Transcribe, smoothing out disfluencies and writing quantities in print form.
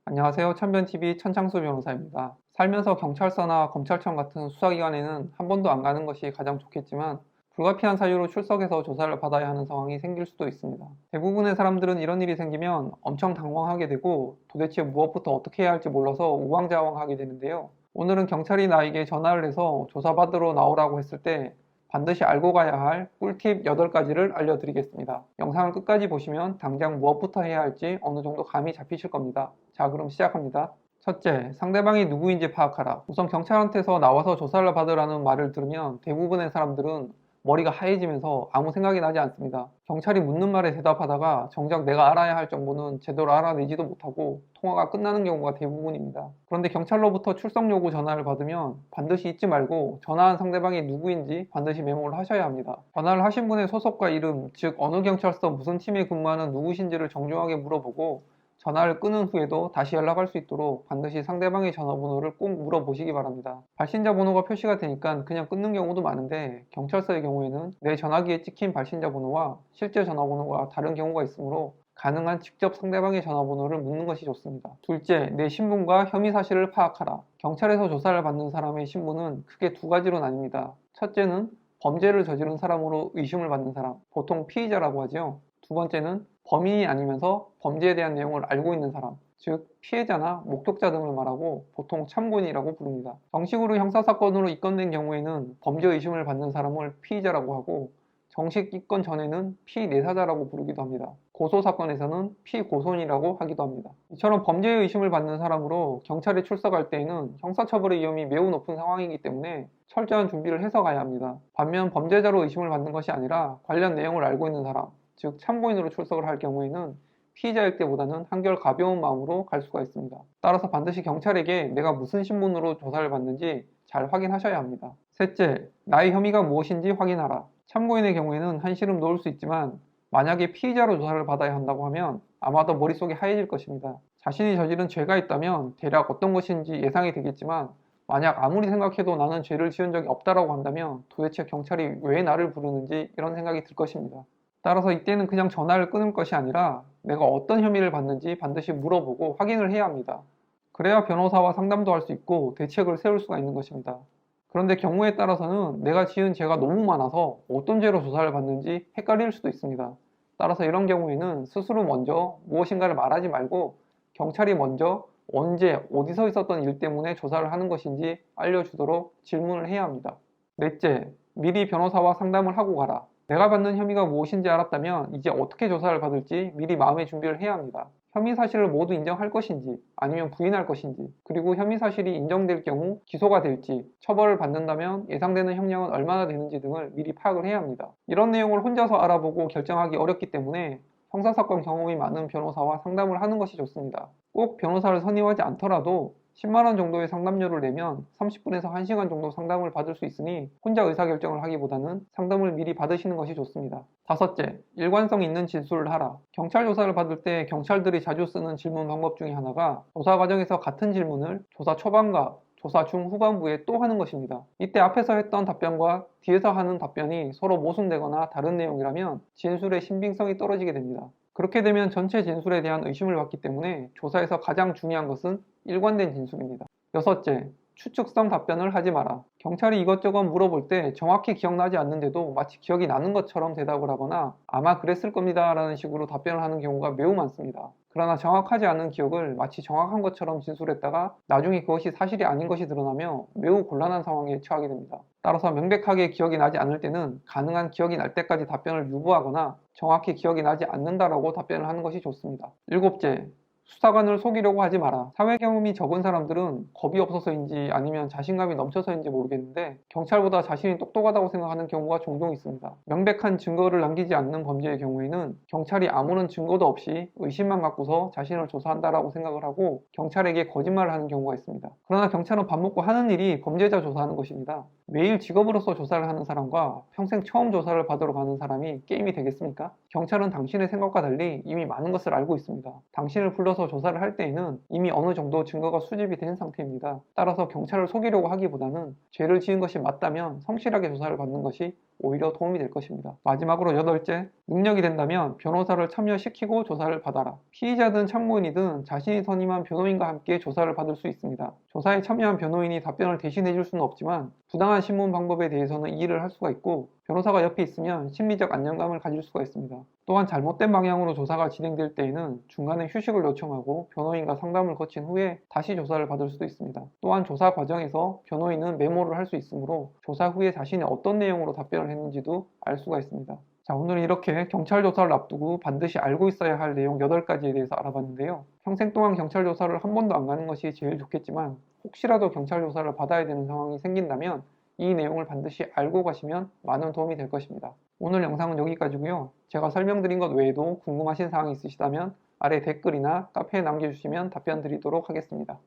안녕하세요. 천변TV 천창수 변호사입니다. 살면서 경찰서나 검찰청 같은 수사기관에는 한 번도 안 가는 것이 가장 좋겠지만 불가피한 사유로 출석해서 조사를 받아야 하는 상황이 생길 수도 있습니다. 대부분의 사람들은 이런 일이 생기면 엄청 당황하게 되고 도대체 무엇부터 어떻게 해야 할지 몰라서 우왕좌왕하게 되는데요. 오늘은 경찰이 나에게 전화를 해서 조사받으러 나오라고 했을 때 반드시 알고 가야 할 꿀팁 8가지를 알려드리겠습니다. 영상을 끝까지 보시면 당장 무엇부터 해야 할지 어느 정도 감이 잡히실 겁니다. 자, 그럼 시작합니다. 첫째, 상대방이 누구인지 파악하라. 우선 경찰한테서 나와서 조사를 받으라는 말을 들으면 대부분의 사람들은 머리가 하얘지면서 아무 생각이 나지 않습니다. 경찰이 묻는 말에 대답하다가 정작 내가 알아야 할 정보는 제대로 알아내지도 못하고 통화가 끝나는 경우가 대부분입니다. 그런데 경찰로부터 출석 요구 전화를 받으면 반드시 잊지 말고 전화한 상대방이 누구인지 반드시 메모를 하셔야 합니다. 전화를 하신 분의 소속과 이름, 즉 어느 경찰서 무슨 팀에 근무하는 누구신지를 정중하게 물어보고 전화를 끊은 후에도 다시 연락할 수 있도록 반드시 상대방의 전화번호를 꼭 물어보시기 바랍니다. 발신자 번호가 표시가 되니까 그냥 끊는 경우도 많은데 경찰서의 경우에는 내 전화기에 찍힌 발신자 번호와 실제 전화번호가 다른 경우가 있으므로 가능한 직접 상대방의 전화번호를 묻는 것이 좋습니다. 둘째, 내 신분과 혐의 사실을 파악하라. 경찰에서 조사를 받는 사람의 신분은 크게 두 가지로 나뉩니다. 첫째는 범죄를 저지른 사람으로 의심을 받는 사람, 보통 피의자라고 하죠. 두 번째는 범인이 아니면서 범죄에 대한 내용을 알고 있는 사람, 즉 피해자나 목격자 등을 말하고 보통 참고인이라고 부릅니다. 정식으로 형사사건으로 입건된 경우에는 범죄 의심을 받는 사람을 피의자라고 하고 정식 입건 전에는 피내사자라고 부르기도 합니다. 고소사건에서는 피고손이라고 하기도 합니다. 이처럼 범죄 의심을 받는 사람으로 경찰에 출석할 때에는 형사처벌의 위험이 매우 높은 상황이기 때문에 철저한 준비를 해서 가야 합니다. 반면 범죄자로 의심을 받는 것이 아니라 관련 내용을 알고 있는 사람, 즉 참고인으로 출석을 할 경우에는 피의자일 때보다는 한결 가벼운 마음으로 갈 수가 있습니다. 따라서 반드시 경찰에게 내가 무슨 신분으로 조사를 받는지 잘 확인하셔야 합니다. 셋째, 나의 혐의가 무엇인지 확인하라. 참고인의 경우에는 한시름 놓을 수 있지만 만약에 피의자로 조사를 받아야 한다고 하면 아마도 머릿속이 하얘질 것입니다. 자신이 저지른 죄가 있다면 대략 어떤 것인지 예상이 되겠지만 만약 아무리 생각해도 나는 죄를 지은 적이 없다라고 한다면 도대체 경찰이 왜 나를 부르는지 이런 생각이 들 것입니다. 따라서 이때는 그냥 전화를 끊을 것이 아니라 내가 어떤 혐의를 받는지 반드시 물어보고 확인을 해야 합니다. 그래야 변호사와 상담도 할 수 있고 대책을 세울 수가 있는 것입니다. 그런데 경우에 따라서는 내가 지은 죄가 너무 많아서 어떤 죄로 조사를 받는지 헷갈릴 수도 있습니다. 따라서 이런 경우에는 스스로 먼저 무엇인가를 말하지 말고 경찰이 먼저 언제 어디서 있었던 일 때문에 조사를 하는 것인지 알려주도록 질문을 해야 합니다. 넷째, 미리 변호사와 상담을 하고 가라. 내가 받는 혐의가 무엇인지 알았다면 이제 어떻게 조사를 받을지 미리 마음의 준비를 해야 합니다. 혐의 사실을 모두 인정할 것인지 아니면 부인할 것인지, 그리고 혐의 사실이 인정될 경우 기소가 될지, 처벌을 받는다면 예상되는 형량은 얼마나 되는지 등을 미리 파악을 해야 합니다. 이런 내용을 혼자서 알아보고 결정하기 어렵기 때문에 형사사건 경험이 많은 변호사와 상담을 하는 것이 좋습니다. 꼭 변호사를 선임하지 않더라도 10만원 정도의 상담료를 내면 30분에서 1시간 정도 상담을 받을 수 있으니 혼자 의사결정을 하기보다는 상담을 미리 받으시는 것이 좋습니다. 다섯째, 일관성 있는 진술을 하라. 경찰 조사를 받을 때 경찰들이 자주 쓰는 질문 방법 중에 하나가 조사 과정에서 같은 질문을 조사 초반과 조사 중 후반부에 또 하는 것입니다. 이때 앞에서 했던 답변과 뒤에서 하는 답변이 서로 모순되거나 다른 내용이라면 진술의 신빙성이 떨어지게 됩니다. 그렇게 되면 전체 진술에 대한 의심을 받기 때문에 조사에서 가장 중요한 것은 일관된 진술입니다. 여섯째, 추측성 답변을 하지 마라. 경찰이 이것저것 물어볼 때 정확히 기억나지 않는데도 마치 기억이 나는 것처럼 대답을 하거나 아마 그랬을 겁니다 라는 식으로 답변을 하는 경우가 매우 많습니다. 그러나 정확하지 않은 기억을 마치 정확한 것처럼 진술했다가 나중에 그것이 사실이 아닌 것이 드러나며 매우 곤란한 상황에 처하게 됩니다. 따라서 명백하게 기억이 나지 않을 때는 가능한 기억이 날 때까지 답변을 유보하거나 정확히 기억이 나지 않는다라고 답변을 하는 것이 좋습니다. 일곱째, 수사관을 속이려고 하지 마라. 사회 경험이 적은 사람들은 겁이 없어서인지 아니면 자신감이 넘쳐서인지 모르겠는데 경찰보다 자신이 똑똑하다고 생각하는 경우가 종종 있습니다. 명백한 증거를 남기지 않는 범죄의 경우에는 경찰이 아무런 증거도 없이 의심만 갖고서 자신을 조사한다라고 생각을 하고 경찰에게 거짓말을 하는 경우가 있습니다. 그러나 경찰은 밥 먹고 하는 일이 범죄자 조사하는 것입니다. 매일 직업으로서 조사를 하는 사람과 평생 처음 조사를 받으러 가는 사람이 게임이 되겠습니까? 경찰은 당신의 생각과 달리 이미 많은 것을 알고 있습니다. 당신을 불러서 조사를 할 때에는 이미 어느 정도 증거가 수집이 된 상태입니다. 따라서 경찰을 속이려고 하기보다는 죄를 지은 것이 맞다면 성실하게 조사를 받는 것이 오히려 도움이 될 것입니다. 마지막으로 여덟째, 능력이 된다면 변호사를 참여시키고 조사를 받아라. 피의자든 참고인이든 자신이 선임한 변호인과 함께 조사를 받을 수 있습니다. 조사에 참여한 변호인이 답변을 대신해 줄 수는 없지만 부당한 신문 방법에 대해서는 이의를 할 수가 있고, 변호사가 옆에 있으면 심리적 안정감을 가질 수가 있습니다. 또한 잘못된 방향으로 조사가 진행될 때에는 중간에 휴식을 요청하고 변호인과 상담을 거친 후에 다시 조사를 받을 수도 있습니다. 또한 조사 과정에서 변호인은 메모를 할 수 있으므로 조사 후에 자신이 어떤 내용으로 답변을 했는지도 알 수가 있습니다. 자, 오늘은 이렇게 경찰 조사를 앞두고 반드시 알고 있어야 할 내용 8가지에 대해서 알아봤는데요. 평생 동안 경찰 조사를 한 번도 안 가는 것이 제일 좋겠지만, 혹시라도 경찰 조사를 받아야 되는 상황이 생긴다면 이 내용을 반드시 알고 가시면 많은 도움이 될 것입니다. 오늘 영상은 여기까지고요. 제가 설명드린 것 외에도 궁금하신 사항이 있으시다면 아래 댓글이나 카페에 남겨주시면 답변 드리도록 하겠습니다.